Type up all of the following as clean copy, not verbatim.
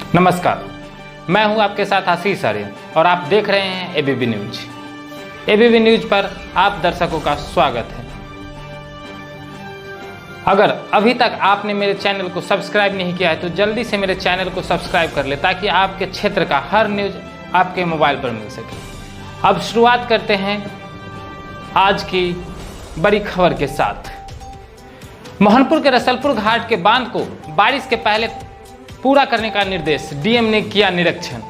नमस्कार, मैं हूं आपके साथ आशीष आर्य और आप देख रहे हैं एबीपी न्यूज। एबीपी न्यूज पर आप दर्शकों का स्वागत है। अगर अभी तक आपने मेरे चैनल को सब्सक्राइब नहीं किया है तो जल्दी से मेरे चैनल को सब्सक्राइब कर ले ताकि आपके क्षेत्र का हर न्यूज आपके मोबाइल पर मिल सके। अब शुरुआत करते हैं आज की बड़ी खबर के साथ। मोहनपुर के रसलपुर घाट के बांध को बारिश के पहले पूरा करने का निर्देश, डीएम ने किया निरीक्षण।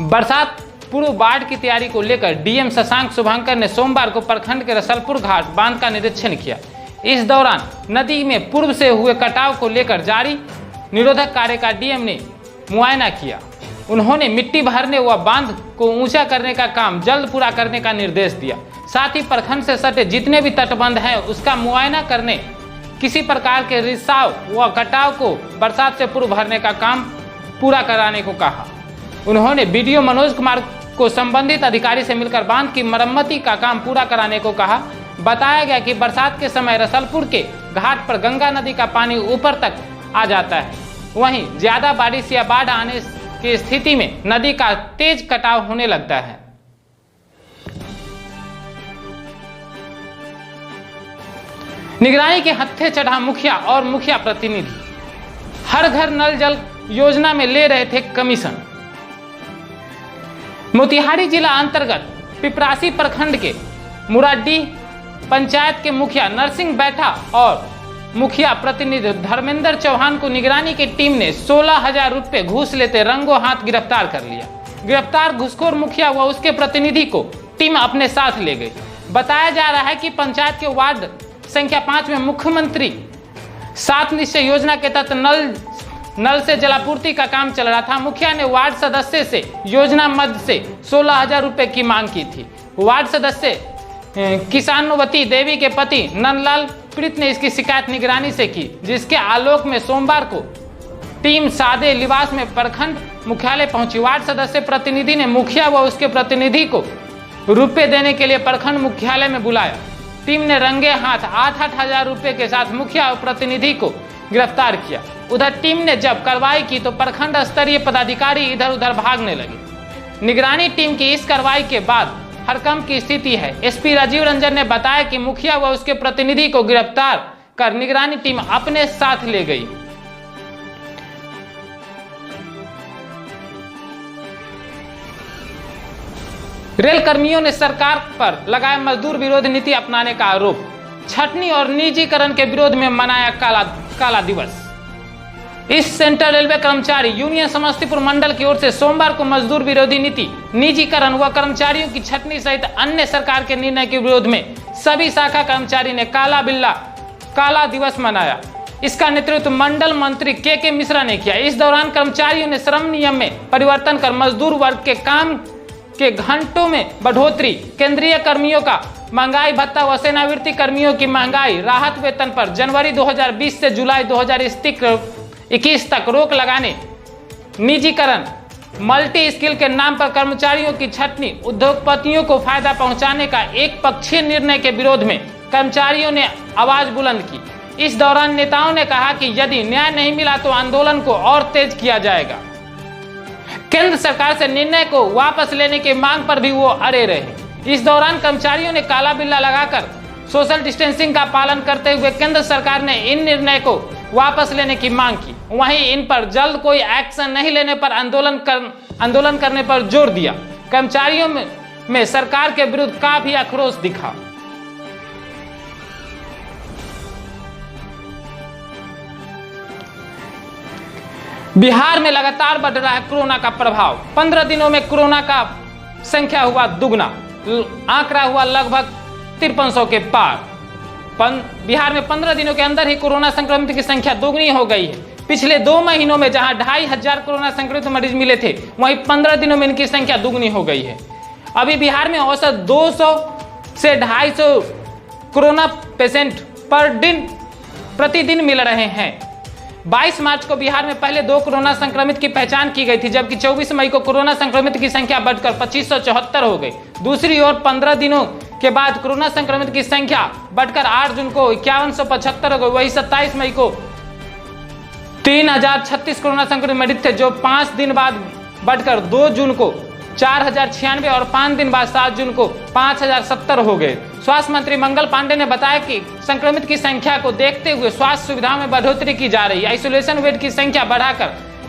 बरसात पूर्व बाढ़ की तैयारी को लेकर डीएम शशांक शुभंकर ने सोमवार को प्रखंड के रसलपुर घाट बांध का निरीक्षण किया। इस दौरान नदी में पूर्व से हुए कटाव को लेकर जारी निरोधक कार्य का डीएम ने मुआयना किया। उन्होंने मिट्टी भरने व बांध को ऊंचा करने का काम जल्द पूरा करने का निर्देश दिया। साथ ही प्रखंड से सटे जितने भी तटबंध हैं उसका मुआयना करने, किसी प्रकार के रिसाव व कटाव को बरसात से पूर्व भरने का काम पूरा कराने को कहा। उन्होंने बीडीओ मनोज कुमार को संबंधित अधिकारी से मिलकर बांध की मरम्मती का काम पूरा कराने को कहा। बताया गया कि बरसात के समय रसलपुर के घाट पर गंगा नदी का पानी ऊपर तक आ जाता है। वहीं ज्यादा बारिश या बाढ़ आने की स्थिति में नदी का तेज कटाव होने लगता है। निगरानी के हत्थे चढ़ा मुखिया और मुखिया प्रतिनिधि, हर घर नल जल योजना में ले रहे थे कमीशन। मोतिहारी जिला अंतर्गत पिपरासी प्रखंड के मुराडीह पंचायत के मुखिया नरसिंह बैठा और मुखिया प्रतिनिधि धर्मेंद्र चौहान को निगरानी की टीम ने 16,000 रुपए घूस लेते रंगों हाथ गिरफ्तार कर लिया। गिरफ्तार घूसखोर मुखिया व उसके प्रतिनिधि को टीम अपने साथ ले गई। बताया जा रहा है कि पंचायत के वार्ड संख्या 5 में मुख्यमंत्री 7 निश्चय योजना के तहत नल से जलापूर्ति का काम चल रहा था। मुखिया ने वार्ड सदस्य से योजना मद से 16,000 रुपए की मांग की थी। वार्ड सदस्य किसानवती देवी के पति नंदलाल प्रीत ने इसकी शिकायत निगरानी से की, जिसके आलोक में सोमवार को टीम सादे लिबास में प्रखंड मुख्यालय पहुंची। वार्ड सदस्य प्रतिनिधि ने मुखिया व उसके प्रतिनिधि को रुपए देने के लिए प्रखंड मुख्यालय में बुलाया। टीम ने रंगे हाथ 8,000 रुपए के साथ मुखिया और प्रतिनिधि को गिरफ्तार किया। उधर टीम ने जब कार्रवाई की तो प्रखंड स्तरीय पदाधिकारी इधर उधर भागने लगे। निगरानी टीम की इस कार्रवाई के बाद हड़कंप की स्थिति है। एसपी राजीव रंजन ने बताया कि मुखिया व उसके प्रतिनिधि को गिरफ्तार कर निगरानी टीम अपने साथ ले गई। रेल कर्मियों ने सरकार पर लगाया मजदूर विरोधी नीति अपनाने का आरोप। छटनी और निजीकरण के विरोध में मनाया काला दिवस। इस सेंट्रल रेलवे कर्मचारी यूनियन समस्तीपुर मंडल की ओर से सोमवार को मजदूर विरोधी नीति, निजीकरण व कर्मचारियों की छटनी सहित अन्य सरकार के निर्णय के विरोध में सभी शाखा कर्मचारी ने काला दिवस मनाया। इसका नेतृत्व मंडल मंत्री के मिश्रा ने किया। इस दौरान कर्मचारियों ने श्रम नियम में परिवर्तन कर मजदूर वर्ग के काम के घंटों में बढ़ोतरी, केंद्रीय कर्मियों का महंगाई भत्ता व सेनावृत्ति कर्मियों की महंगाई राहत वेतन पर जनवरी 2020 से जुलाई 2021 तक रोक लगाने, निजीकरण, मल्टी स्किल के नाम पर कर्मचारियों की छटनी, उद्योगपतियों को फायदा पहुंचाने का एक पक्षीय निर्णय के विरोध में कर्मचारियों ने आवाज बुलंद की। इस दौरान नेताओं ने कहा कि यदि न्याय नहीं मिला तो आंदोलन को और तेज किया जाएगा। केंद्र सरकार से निर्णय को वापस लेने की मांग पर भी वो अड़े रहे। इस दौरान कर्मचारियों ने काला बिल्ला लगाकर सोशल डिस्टेंसिंग का पालन करते हुए केंद्र सरकार ने इन निर्णय को वापस लेने की मांग की। वहीं इन पर जल्द कोई एक्शन नहीं लेने पर आंदोलन करने पर जोर दिया। कर्मचारियों में सरकार के विरुद्ध काफी आक्रोश दिखा। बिहार में लगातार बढ़ रहा है कोरोना का प्रभाव। 15 दिनों में कोरोना का संख्या हुआ दुगना, आंकड़ा हुआ लगभग 5300 के पार। बिहार में 15 दिनों के अंदर ही कोरोना संक्रमित की संख्या दोगुनी हो गई है। पिछले 2 महीनों में जहां 2,500 कोरोना संक्रमित मरीज मिले थे, वहीं 15 दिनों में इनकी संख्या दुगुनी हो गई है। अभी बिहार में औसत 200 से 250 कोरोना पेशेंट प्रतिदिन मिल रहे हैं। 22 मार्च को बिहार में पहले 2 कोरोना संक्रमित की पहचान की गई थी, जबकि 24 मई को कोरोना संक्रमित की संख्या बढ़कर 2574 हो गई। दूसरी ओर 15 दिनों के बाद कोरोना संक्रमित की संख्या बढ़कर 8 जून को 5175 हो गई। वही 27 मई को 3036 कोरोना संक्रमित मरीज थे, जो 5 दिन बाद बढ़कर 2 जून को 4096 और 5 दिन बाद 7 जून को 5070 हो गए। स्वास्थ्य मंत्री मंगल पांडे ने बताया कि संक्रमित की संख्या को देखते हुए स्वास्थ्य सुविधाओं में बढ़ोतरी की जा रही है। आइसोलेशन बेड की संख्या बढ़ाकर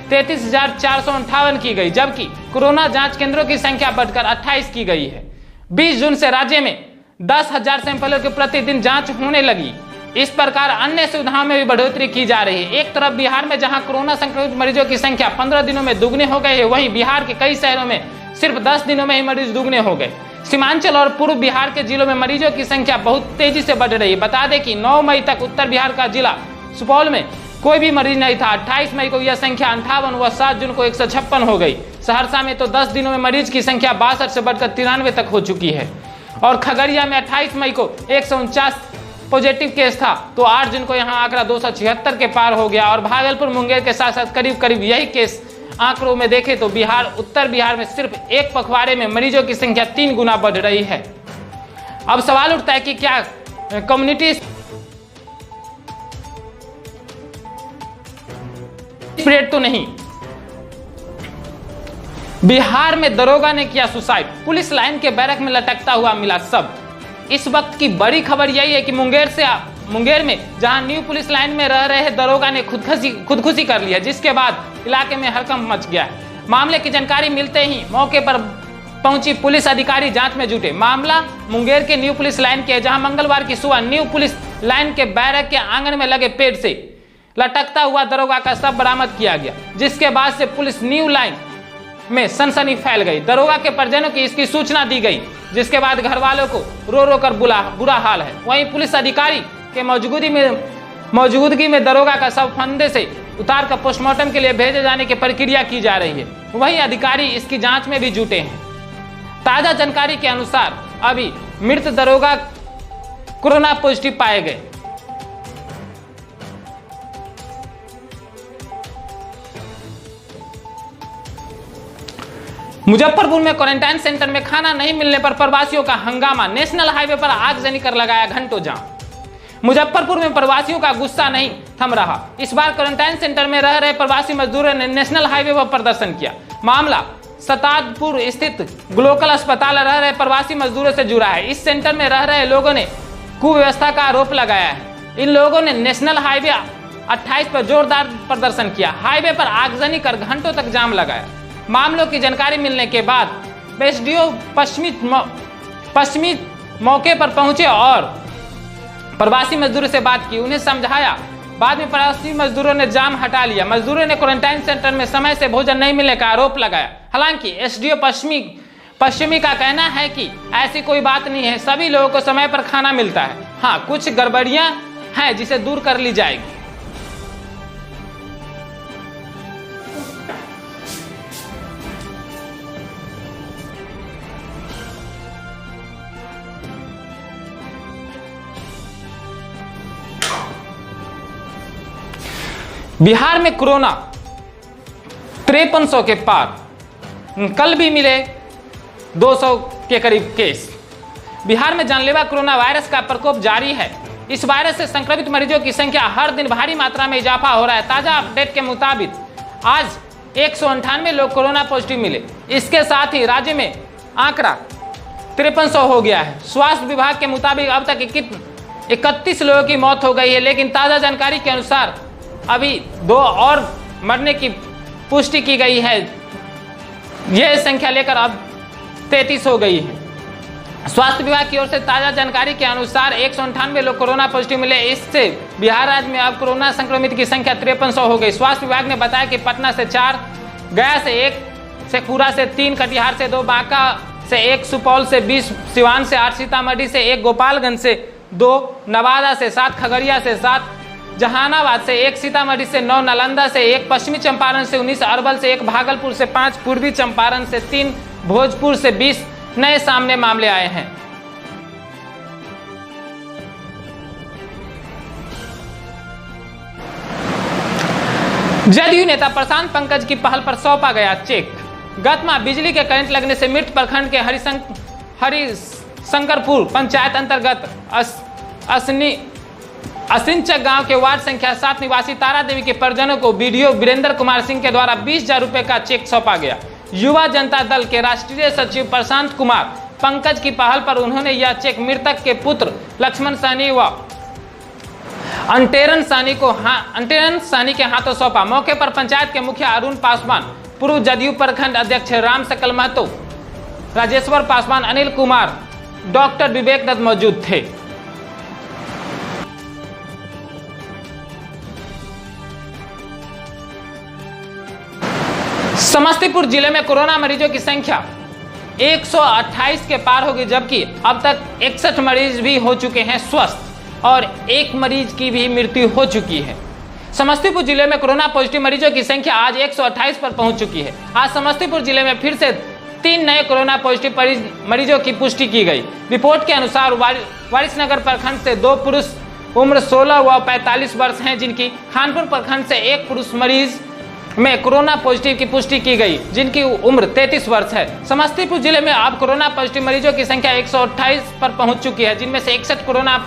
33,458 की गई, जबकि कोरोना जांच केंद्रों की संख्या बढ़कर 28 की गई है। 20 जून से राज्य में 10,000 सैंपलों की प्रतिदिन जांच होने लगी। इस प्रकार अन्य सुविधाओं में भी बढ़ोतरी की जा रही है। एक तरफ बिहार में जहां कोरोना संक्रमित मरीजों की संख्या 15 दिनों में दुगने हो गए है, वहीं बिहार के कई शहरों में सिर्फ 10 दिनों में ही मरीज दुगने हो गए। सीमांचल और पूर्व बिहार के जिलों में मरीजों की संख्या बहुत तेजी से बढ़ रही है। बता दें कि 9 मई तक उत्तर बिहार का जिला सुपौल में कोई भी मरीज नहीं था। 28 मई को यह संख्या 58 व 7 जून को 156 हो गई। सहरसा में तो 10 दिनों में मरीज की संख्या 62 से बढ़कर 93 तक हो चुकी है। और खगड़िया में 28 मई को 149 पॉजिटिव केस था, तो 8 जून को यहाँ आंकड़ा 276 के पार हो गया। और भागलपुर मुंगेर के साथ साथ करीब करीब यही केस आंकड़ों में देखें तो उत्तर बिहार में सिर्फ एक पखवाड़े में मरीजों की संख्या 3 गुना बढ़ रही है। अब सवाल उठता है कि क्या कम्युनिटी स्प्रेड तो नहीं। बिहार में दरोगा ने किया सुसाइड, पुलिस लाइन के बैरक में लटकता हुआ मिला शव। इस वक्त की बड़ी खबर यही है कि मुंगेर में जहां न्यू पुलिस लाइन में रह रहे दरोगा ने खुदकुशी कर लिया, जिसके बाद इलाके में हड़कंप मच गया है। मामले की जानकारी मिलते ही मौके पर पहुंची पुलिस अधिकारी जांच में जुटे। मामला मुंगेर के न्यू पुलिस लाइन के, जहां मंगलवार की सुबह न्यू पुलिस लाइन के बैरक के आंगन में लगे पेड़ से लटकता हुआ दरोगा का शव बरामद किया गया, जिसके बाद से पुलिस न्यू लाइन में सनसनी फैल गई। दरोगा के परिजनों की इसकी सूचना दी गई, जिसके बाद घर वालों को रो रो कर बुरा हाल है। वहीं पुलिस अधिकारी के मौजूदगी में दरोगा का शव फंदे से उतार कर पोस्टमार्टम के लिए भेजे जाने की प्रक्रिया की जा रही है। वहीं अधिकारी इसकी जांच में भी जुटे हैं। ताजा जानकारी के अनुसार अभी मृत दरोगा कोरोना पॉजिटिव पाए गए। मुजफ्फरपुर में क्वारंटाइन सेंटर में खाना नहीं मिलने पर प्रवासियों का हंगामा, नेशनल हाईवे पर आगजनी कर लगाया घंटों जाम। मुजफ्फरपुर में प्रवासियों का गुस्सा नहीं थम रहा। इस बार क्वारंटाइन सेंटर में रह रहे प्रवासी मजदूरों ने नेशनल हाईवे पर प्रदर्शन किया। मामला सताजपुर स्थित ग्लोकल अस्पताल रह रहे प्रवासी मजदूरों से जुड़ा है। इस सेंटर में रह रहे लोगों ने कुव्यवस्था का आरोप लगाया है। इन लोगों ने नेशनल हाईवे 28 पर जोरदार प्रदर्शन किया। हाईवे पर आगजनी कर घंटों तक जाम लगाया। मामलों की जानकारी मिलने के बाद एसडीओ पश्चिमी मौके पर पहुंचे और प्रवासी मजदूरों से बात की, उन्हें समझाया। बाद में प्रवासी मजदूरों ने जाम हटा लिया। मजदूरों ने क्वारंटाइन सेंटर में समय से भोजन नहीं मिलने का आरोप लगाया। हालांकि एसडीओ पश्चिमी का कहना है कि ऐसी कोई बात नहीं है, सभी लोगों को समय पर खाना मिलता है। हाँ, कुछ गड़बड़ियां हैं जिसे दूर कर ली जाएगी। बिहार में कोरोना 5300 के पार, कल भी मिले 200 के करीब केस। बिहार में जानलेवा कोरोना वायरस का प्रकोप जारी है। इस वायरस से संक्रमित मरीजों की संख्या हर दिन भारी मात्रा में इजाफा हो रहा है। ताजा अपडेट के मुताबिक आज 198 लोग कोरोना पॉजिटिव मिले। इसके साथ ही राज्य में आंकड़ा 5300 हो गया है। स्वास्थ्य विभाग के मुताबिक अब तक 31 लोगों की मौत हो गई है, लेकिन ताजा जानकारी के अनुसार अभी 2 और मरने की पुष्टि की गई है। यह संख्या लेकर अब 33 हो गई है। स्वास्थ्य विभाग की ओर से ताजा जानकारी के अनुसार 198 लोग कोरोना पॉजिटिव मिले। इससे बिहार राज्य में अब कोरोना संक्रमित की संख्या 5300 हो गई। स्वास्थ्य विभाग ने बताया कि पटना से 4, गया से 1, शेखपुरा से 3, कटिहार से 2, बांका से 1, सुपौल से 20, सिवान से 8, सीतामढ़ी से 1, गोपालगंज से 2, नवादा से 7, खगड़िया से 7, जहानाबाद से 1, सीतामढ़ी से 9, नालंदा से 1, पश्चिमी चंपारण से 19, अरवल से 1, भागलपुर से 5, पूर्वी चंपारण से 3, भोजपुर से 20 नए सामने मामले आए हैं। जदयू नेता प्रशांत पंकज की पहल पर सौंपा गया चेक। गत माह बिजली के करंट लगने से मृत प्रखंड के हरिशंकरपुर पंचायत अंतर्गत असिंचक गांव के वार्ड संख्या 7 निवासी तारा देवी के परिजनों को बीडीओ वीरेंद्र कुमार सिंह के द्वारा 20,000 रुपए का चेक सौंपा गया। युवा जनता दल के राष्ट्रीय सचिव प्रशांत कुमार पंकज की पहल पर उन्होंने यह चेक मृतक के पुत्र लक्ष्मण सानी व अंटेरन सानी के हाथों सौंपा। मौके पर पंचायत के मुखिया अरुण पासवान, पूर्व जदयू प्रखंड अध्यक्ष राम सकल महतो, राजेश्वर पासवान, अनिल कुमार, डॉक्टर विवेक दत्त मौजूद थे। समस्तीपुर जिले में कोरोना मरीजों की संख्या 128 के पार होगी, जबकि अब तक 61 मरीज भी हो चुके हैं स्वस्थ और एक मरीज की भी मृत्यु हो चुकी है। समस्तीपुर जिले में कोरोना पॉजिटिव मरीजों की संख्या आज 128 पर पहुंच चुकी है। आज समस्तीपुर जिले में फिर से 3 नए कोरोना पॉजिटिव मरीजों की पुष्टि की गई। रिपोर्ट के अनुसार वारिसनगर प्रखंड से 2 पुरुष उम्र 16 व 45 वर्ष हैं, जिनकी खानपुर प्रखंड से 1 पुरुष मरीज में कोरोना पॉजिटिव की पुष्टि की गई, जिनकी उम्र 33 वर्ष है। समस्तीपुर जिले में अब कोरोना पॉजिटिव मरीजों की संख्या 128 पर पहुंच चुकी है, जिनमें से 61 कोरोना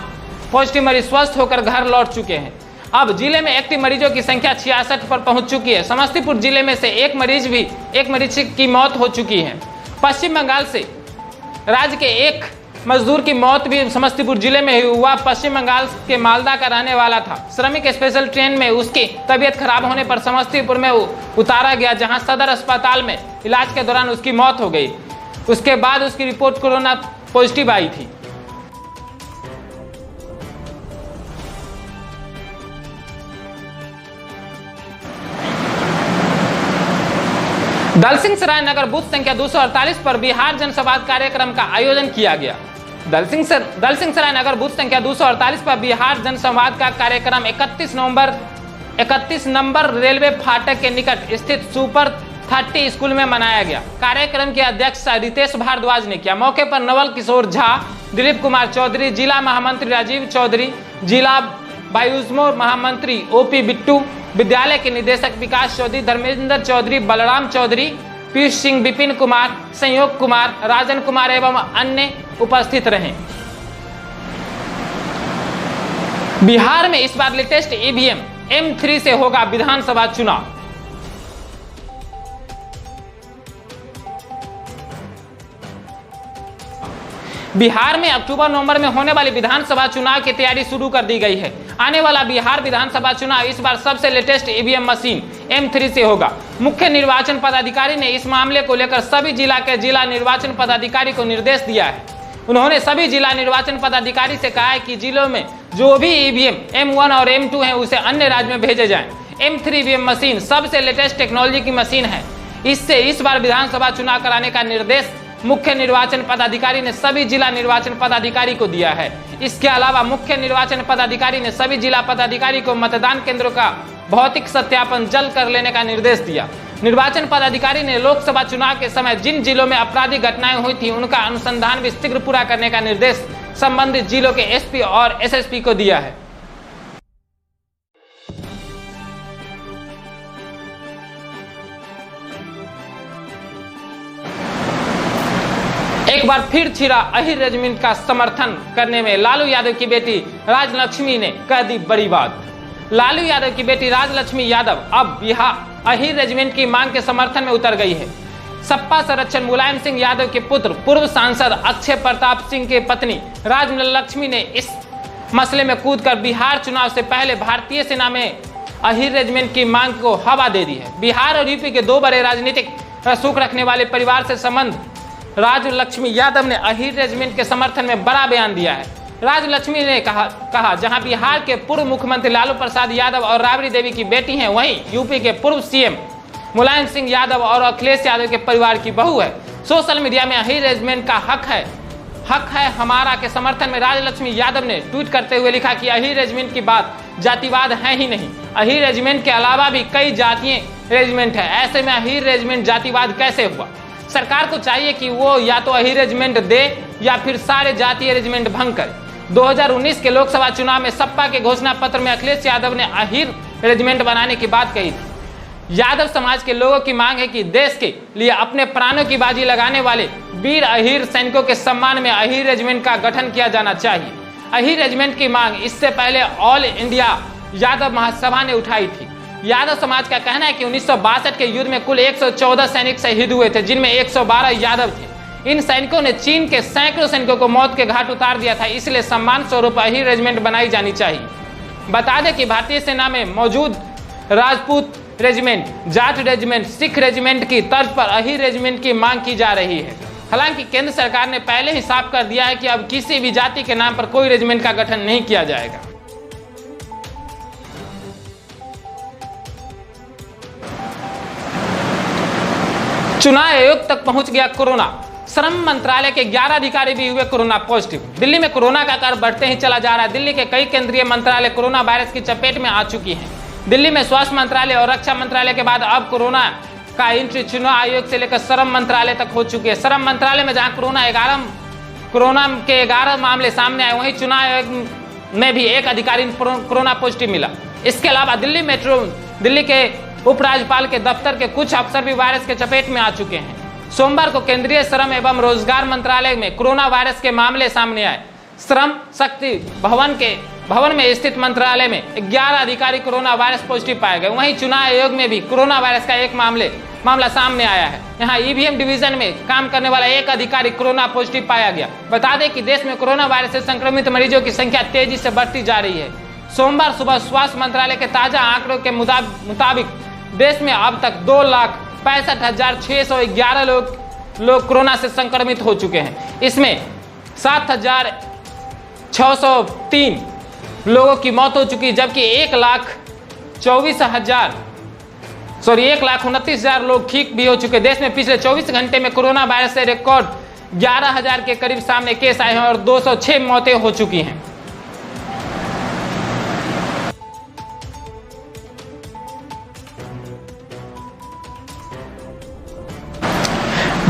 पॉजिटिव मरीज स्वस्थ होकर घर लौट चुके हैं। अब जिले में एक्टिव मरीजों की संख्या 66 पर पहुंच चुकी है। समस्तीपुर जिले में से एक मरीज की मौत हो चुकी है। पश्चिम बंगाल से राज्य के एक मजदूर की मौत भी समस्तीपुर जिले में हुआ। पश्चिम बंगाल के मालदा का रहने वाला था। श्रमिक स्पेशल ट्रेन में उसकी तबीयत खराब होने पर समस्तीपुर में उतारा गया, जहां सदर अस्पताल में इलाज के दौरान उसकी मौत हो गई। उसके बाद उसकी रिपोर्ट कोरोना पॉजिटिव आई थी। दलसिंहसराय नगर बूथ संख्या 248 पर बिहार जनसंवाद कार्यक्रम का आयोजन किया गया। दलसिंहसराय नगर बूथ संख्या 248 पर बिहार जनसंवाद का कार्यक्रम 31 नंबर रेलवे फाटक के निकट स्थित सुपर 30 स्कूल में मनाया गया। कार्यक्रम की अध्यक्षता रितेश भारद्वाज ने किया। मौके पर नवल किशोर झा, दिलीप कुमार चौधरी, जिला महामंत्री राजीव चौधरी, जिला बायुज्मो महामंत्री ओपी बिट्टू, विद्यालय के निदेशक विकास चौधरी, धर्मेंद्र चौधरी, बलराम चौधरी, पीयूष सिंह, विपिन कुमार, संयोग कुमार, राजन कुमार एवं अन्य उपस्थित रहे। बिहार में इस बार लेटेस्ट ईवीएम M3 से होगा विधानसभा चुनाव। बिहार में अक्टूबर-नवंबर में होने वाली विधानसभा चुनाव की तैयारी शुरू कर दी गई है। आने वाला बिहार विधानसभा चुनाव इस बार सबसे लेटेस्ट ईवीएम मशीन M3 से होगा। मुख्य निर्वाचन पदाधिकारी ने इस मामले को लेकर सभी जिला के जिला निर्वाचन पदाधिकारी को निर्देश दिया है। उन्होंने सभी जिला निर्वाचन पदाधिकारी से कहा है कि जिलों में जो भी ईवीएम M1 और M2 है उसे अन्य राज्य में भेजे जाएं। M3 ईवीएम मशीन सबसे लेटेस्ट टेक्नोलॉजी की मशीन है। इससे इस बार विधानसभा चुनाव कराने का निर्देश मुख्य निर्वाचन पदाधिकारी ने सभी जिला निर्वाचन पदाधिकारी को दिया है। इसके अलावा मुख्य निर्वाचन पदाधिकारी ने सभी जिला पदाधिकारी को मतदान केंद्रों का भौतिक सत्यापन जल्द कर लेने का निर्देश दिया। निर्वाचन पदाधिकारी ने लोकसभा चुनाव के समय जिन जिलों में आपराधिक घटनाएं हुई थी उनका अनुसंधान भी शीघ्र पूरा करने का निर्देश संबंधित जिलों के एसपी और एसएसपी को दिया है। एक बार फिर छिड़ा अहिर रेजिमेंट का समर्थन करने में लालू यादव की बेटी राजलक्ष्मी ने कह दी बड़ी बात। लालू यादव की बेटी राजलक्ष्मी यादव अब बिहार अहिर रेजिमेंट की मांग के समर्थन में उतर गई है। सपा संरक्षण मुलायम सिंह यादव के पुत्र पूर्व सांसद अक्षय प्रताप सिंह के पत्नी राजलक्ष्मी ने इस मसले में कूदकर बिहार चुनाव से पहले भारतीय सेना में अहिर रेजिमेंट की मांग को हवा दे दी है। बिहार और यूपी के दो बड़े राजनीतिक रसूख रखने वाले परिवार से संबंध राजलक्ष्मी यादव ने अहिर रेजिमेंट के समर्थन में बड़ा बयान दिया है। राजलक्ष्मी ने कहा जहां बिहार के पूर्व मुख्यमंत्री लालू प्रसाद यादव और राबड़ी देवी की बेटी हैं, वहीं यूपी के पूर्व सीएम मुलायम सिंह यादव और अखिलेश यादव के परिवार की बहू है। सोशल मीडिया में अहिर रेजिमेंट का हक है हमारा के समर्थन में राजलक्ष्मी यादव ने ट्वीट करते हुए लिखा कि अहिर रेजिमेंट की बात जातिवाद है ही नहीं। अहिर रेजिमेंट के अलावा भी कई जातीय रेजिमेंट है, ऐसे में अहिर रेजिमेंट जातिवाद कैसे हुआ? सरकार को चाहिए कि वो या तो अहिर रेजिमेंट दे या फिर सारे जातीय रेजिमेंट भंग करे। 2019 के लोकसभा चुनाव में सपा के घोषणा पत्र में अखिलेश यादव ने अहिर रेजिमेंट बनाने की बात कही थी। यादव समाज के लोगों की मांग है कि देश के लिए अपने प्राणों की बाजी लगाने वाले वीर अहिर सैनिकों के सम्मान में अहिर रेजिमेंट का गठन किया जाना चाहिए। अही रेजिमेंट की मांग इससे पहले ऑल इंडिया यादव महासभा ने उठाई थी। यादव समाज का कहना है कि 1962 के युद्ध में कुल 114 सैनिक शहीद हुए थे, जिनमें 112 यादव थे। इन सैनिकों ने चीन के सैकड़ों सैनिकों को मौत के घाट उतार दिया था, इसलिए सम्मान स्वरूप अही रेजिमेंट बनाई जानी चाहिए। बता दें कि भारतीय सेना में मौजूद Rajput regiment, Jat regiment, Sikh regiment की तर्ज पर अही रेजिमेंट की मांग की जा रही है। हालांकि केंद्र सरकार ने पहले ही साफ कर दिया है कि अब किसी भी जाति के नाम पर कोई रेजिमेंट का गठन नहीं किया जाएगा। चुनाव आयोग तक पहुंच गया कोरोना। श्रम मंत्रालय के 11 अधिकारी भी हुए कोरोना पॉजिटिव। दिल्ली में कोरोना का कहर बढ़ते ही चला जा रहा है। दिल्ली के कई केंद्रीय मंत्रालय कोरोना वायरस की चपेट में आ चुकी हैं। दिल्ली में स्वास्थ्य मंत्रालय और रक्षा मंत्रालय के बाद अब कोरोना का एंट्री चुनाव आयोग से लेकर श्रम मंत्रालय तक हो चुकी है। श्रम मंत्रालय में जहां कोरोना के 11 मामले सामने आए, वहीं चुनाव आयोग में भी एक अधिकारी कोरोना पॉजिटिव मिला। इसके अलावा दिल्ली के उपराज्यपाल के दफ्तर के कुछ अफसर भी वायरस के चपेट में आ चुके हैं। सोमवार को केंद्रीय श्रम एवं रोजगार मंत्रालय में कोरोना वायरस के मामले सामने आए। श्रम शक्ति भवन में स्थित मंत्रालय में 11 अधिकारी कोरोना वायरस पॉजिटिव पाए गए। वहीं चुनाव आयोग में भी कोरोना वायरस का एक मामला सामने आया है। यहाँ ईवीएम डिवीजन में काम करने वाला एक अधिकारी कोरोना पॉजिटिव पाया गया। बता दें कि देश में कोरोना वायरस से संक्रमित मरीजों की संख्या तेजी से बढ़ती जा रही है। सोमवार सुबह स्वास्थ्य मंत्रालय के ताजा आंकड़ों के मुताबिक देश में अब तक 2,65,611 लोग कोरोना से संक्रमित हो चुके हैं। इसमें 7,603 लोगों की मौत हो चुकी है, जबकि 1,29,000 लोग ठीक भी हो चुके। देश में पिछले 24 घंटे में कोरोना वायरस से रिकॉर्ड 11,000 के करीब सामने केस आए हैं और 206 मौतें हो चुकी हैं।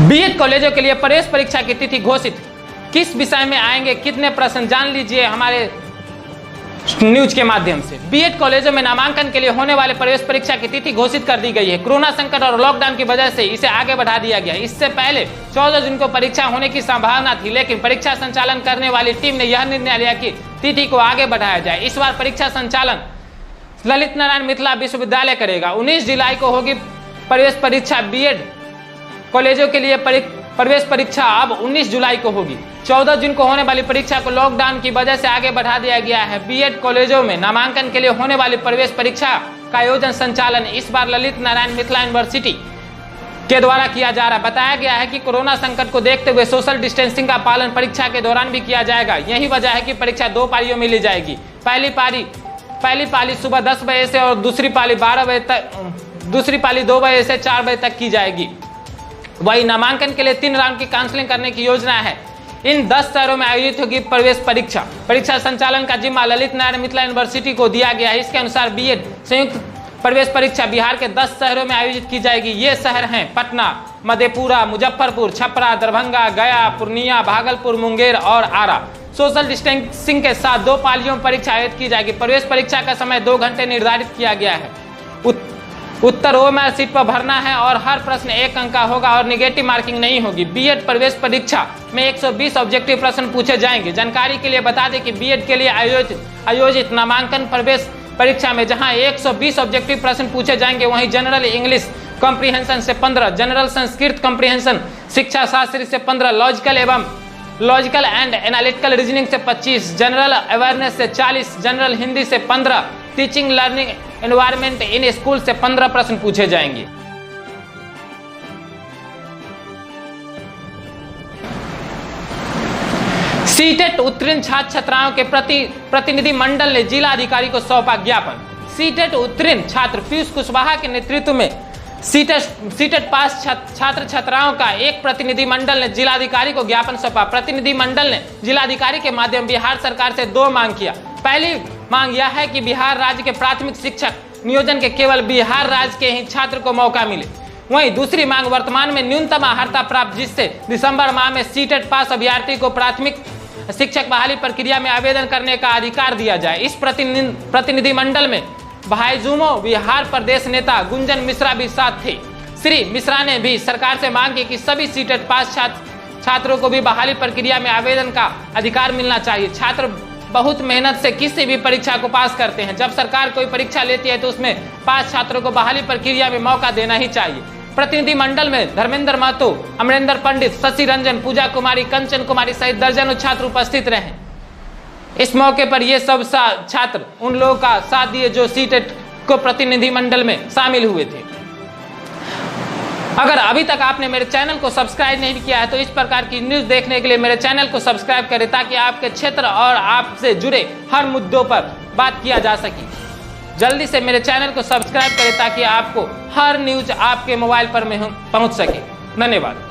बीएड कॉलेजों के लिए प्रवेश परीक्षा की तिथि घोषित। किस विषय में आएंगे, कितने प्रश्न, जान लीजिए हमारे न्यूज के माध्यम से। बीएड कॉलेजों में नामांकन के लिए होने वाले प्रवेश परीक्षा की तिथि घोषित कर दी गई है। कोरोना संकट और लॉकडाउन की वजह से इसे आगे बढ़ा दिया गया। इससे पहले 14 जून को परीक्षा होने की संभावना थी, लेकिन परीक्षा संचालन करने वाली टीम ने यह निर्णय लिया कि तिथि को आगे बढ़ाया जाए। इस बार परीक्षा संचालन ललित नारायण मिथिला विश्वविद्यालय करेगा। 19 जुलाई को होगी प्रवेश परीक्षा। बीएड कॉलेजों के लिए प्रवेश परीक्षा अब 19 जुलाई को होगी। 14 जून को होने वाली परीक्षा को लॉकडाउन की वजह से आगे बढ़ा दिया गया है। बीएड कॉलेजों में नामांकन के लिए होने वाली प्रवेश परीक्षा का आयोजन संचालन इस बार ललित नारायण मिथिला यूनिवर्सिटी के द्वारा किया जा रहा है। बताया गया है कि कोरोना संकट को देखते हुए सोशल डिस्टेंसिंग का पालन परीक्षा के दौरान भी किया जाएगा। यही वजह है कि परीक्षा 2 पारियों में ली जाएगी। पहली पाली सुबह 10 बजे से और दूसरी पाली 2 बजे से 4 बजे तक की जाएगी। वही नामांकन के लिए 3 राउंड की काउंसलिंग करने की योजना है। इन 10 शहरों में आयोजित होगी प्रवेश परीक्षा। परीक्षा संचालन का जिम्मा ललित नारायण मिथिला यूनिवर्सिटी को दिया गया है। इसके अनुसार बीएड संयुक्त प्रवेश परीक्षा बिहार के 10 शहरों में आयोजित की जाएगी। ये शहर हैं पटना, मधेपुरा, मुजफ्फरपुर, छपरा, दरभंगा, गया, पूर्णिया, भागलपुर, मुंगेर और आरा। सोशल डिस्टेंसिंग के साथ 2 पालियों में परीक्षा आयोजित की जाएगी। प्रवेश परीक्षा का समय 2 घंटे निर्धारित किया गया है। उत्तर ओएमआर सीट पर भरना है और हर प्रश्न 1 अंक का होगा और नेगेटिव मार्किंग नहीं होगी। बीएड प्रवेश परीक्षा में 120 ऑब्जेक्टिव प्रश्न पूछे जाएंगे। जानकारी के लिए बता दें कि बीएड के लिए आयोजित नामांकन प्रवेश परीक्षा में जहां 120 ऑब्जेक्टिव प्रश्न पूछे जाएंगे, वहीं जनरल इंग्लिश कॉम्प्रिहेंशन से 15, जनरल संस्कृत कॉम्प्रिहेंशन शिक्षा शास्त्र से 15, लॉजिकल एंड एनालिटिकल रीजनिंग से 25, जनरल अवेयरनेस से 40, जनरल हिंदी से 15, teaching learning environment in school से 15 प्रश्न पूछे जाएंगे। सीटेट उत्तीर्ण छात्र छात्राओं के प्रतिनिधि मंडल ने जिला अधिकारी को सौंपा ज्ञापन। सीटेट उत्तीर्ण छात्र पीयूष कुशवाहा के नेतृत्व में सीटेट पास छात्र छात्राओं का एक प्रतिनिधि मंडल ने जिलाधिकारी को ज्ञापन सौंपा। प्रतिनिधि मंडल ने जिलाधिकारी के माध्यम बिहार सरकार से 2 मांग किया। पहली मांग यह है कि बिहार राज्य के प्राथमिक शिक्षक नियोजन के केवल बिहार राज्य के ही छात्र को मौका मिले। वहीं दूसरी मांग वर्तमान में न्यूनतम अर्हता प्राप्त, जिससे दिसंबर माह में सीटेट पास अभ्यर्थी को प्राथमिक शिक्षक बहाली प्रक्रिया में आवेदन करने का अधिकार दिया जाए। इस प्रतिनिधि मंडल में भाईजुमो बिहार प्रदेश नेता गुंजन मिश्रा भी साथ थे। श्री मिश्रा ने भी सरकार से मांग की कि सभी सीटेट पास छात्रों को भी बहाली प्रक्रिया में आवेदन का अधिकार मिलना चाहिए। बहुत मेहनत से किसी भी परीक्षा को पास करते हैं। जब सरकार कोई परीक्षा लेती है तो उसमें पास छात्रों को बहाली प्रक्रिया में मौका देना ही चाहिए। प्रतिनिधि मंडल में धर्मेंद्र महतो, अमरेंद्र पंडित, शशि रंजन, पूजा कुमारी, कंचन कुमारी सहित दर्जनों छात्र उपस्थित रहे। इस मौके पर ये सब छात्र उन लोगों का साथ दिए जो सीटेट को प्रतिनिधि मंडल में शामिल हुए थे। अगर अभी तक आपने मेरे चैनल को सब्सक्राइब नहीं किया है तो इस प्रकार की न्यूज़ देखने के लिए मेरे चैनल को सब्सक्राइब करें, ताकि आपके क्षेत्र और आपसे जुड़े हर मुद्दों पर बात किया जा सके। जल्दी से मेरे चैनल को सब्सक्राइब करें ताकि आपको हर न्यूज़ आपके मोबाइल पर में पहुंच सके। धन्यवाद।